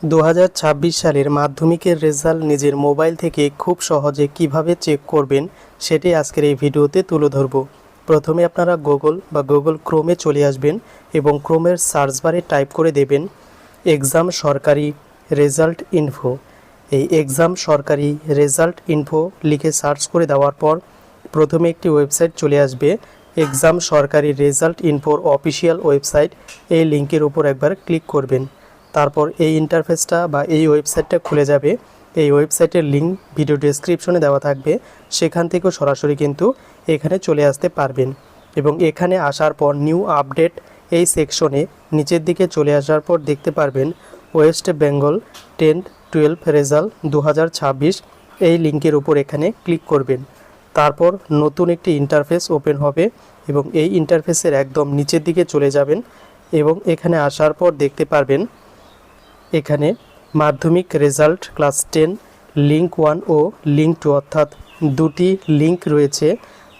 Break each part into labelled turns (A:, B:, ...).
A: 2026 সালের মাধ্যমিকের রেজাল্ট নিজের মোবাইল থেকে খুব সহজে কিভাবে চেক করবেন সেটি আজকের এই ভিডিওতে তুলে ধরব। প্রথমে আপনারা গুগল ক্রোমে চলে আসবেন এবং ক্রোমের সার্চ বারে টাইপ করে দেবেন এক্সাম সরকারি রেজাল্ট ইনফো। এই এক্সাম সরকারি রেজাল্ট ইনফো লিখে সার্চ করে দেওয়ার পর প্রথমে একটি ওয়েবসাইট চলে আসবে, এক্সাম সরকারি রেজাল্ট ইনফোর অফিসিয়াল ওয়েবসাইট। এই লিঙ্কের উপর একবার ক্লিক করবেন। তারপর এই ইন্টারফেসটা বা এই ওয়েবসাইটটা খুলে যাবে। এই ওয়েবসাইটের লিঙ্ক ভিডিও ডেসক্রিপশনে দেওয়া থাকবে, সেখান থেকেও সরাসরি কিন্তু এখানে চলে আসতে পারবেন। এবং এখানে আসার পর নিউ আপডেট এই সেকশনে নিচের দিকে চলে আসার পর দেখতে পারবেন ওয়েস্ট বেঙ্গল 10-12 রেজাল্ট 2026। এই লিঙ্কের উপর এখানে ক্লিক করবেন। তারপর নতুন একটি ইন্টারফেস ওপেন হবে এবং এই ইন্টারফেসের একদম নিচের দিকে চলে যাবেন এবং এখানে আসার পর দেখতে পারবেন এখানে মাধ্যমিক রেজাল্ট ক্লাস 10 লিঙ্ক 1 ও লিঙ্ক 2 অর্থাৎ দুটি লিঙ্ক রয়েছে।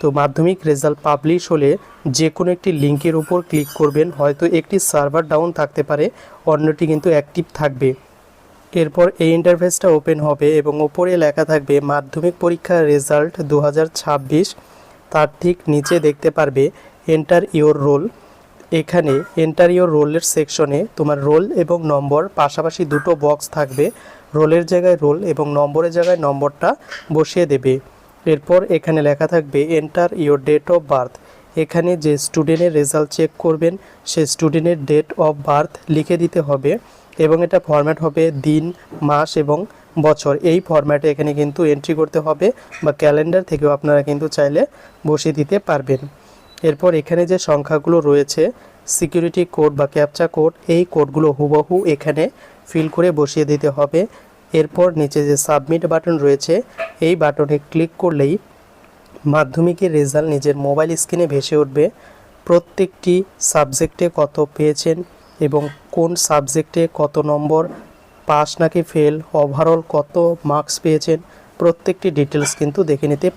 A: তো মাধ্যমিক রেজাল্ট পাবলিশ হলে যে কোনো একটি লিঙ্কের উপর ক্লিক করবেন, হয়তো একটি সার্ভার ডাউন থাকতে পারে, অন্যটি কিন্তু অ্যাক্টিভ থাকবে। এরপর এই ইন্টারফেসটা ওপেন হবে এবং ওপরে লেখা থাকবে মাধ্যমিক পরীক্ষার রেজাল্ট 2026। তার ঠিক নিচে দেখতে পারবে এন্টার ইওর রোল। এখানে এন্টার ইওর রোলের সেকশনে তোমার রোল এবং নম্বর পাশাপাশি দুটো বক্স থাকবে, রোলের জায়গায় রোল এবং নম্বরের জায়গায় নম্বরটা বসিয়ে দেবে। এরপর এখানে লেখা থাকবে enter your date of birth. এখানে যে স্টুডেন্টের রেজাল্ট চেক করবেন সেই স্টুডেন্টের ডেট অফ বার্থ লিখে দিতে হবে এবং এটা ফরম্যাট হবে দিন, মাস এবং বছর। এই ফরম্যাটে এখানে কিন্তু এন্ট্রি করতে হবে, বা ক্যালেন্ডার থেকেও আপনারা কিন্তু চাইলে বসিয়ে দিতে পারবেন। এরপর এখানে যে সংখ্যাগুলো রয়েছে সিকিউরিটি কোড বা ক্যাপচা কোড, এই কোডগুলো হুবহু এখানে ফিল করে বসিয়ে দিতে হবে। এরপর নিচে যে সাবমিট বাটন রয়েছে এই বাটনে ক্লিক করলেই মাধ্যমিকের রেজাল্ট নিজের মোবাইল স্ক্রিনে ভেসে উঠবে। প্রত্যেকটি সাবজেক্টে কত পেয়েছেন এবং কোন সাবজেক্টে কত নম্বর, পাস নাকি ফেল, ওভারঅল কত মার্কস পেয়েছেন, প্রত্যেকটি ডিটেলস কিন্তু দেখে নিতে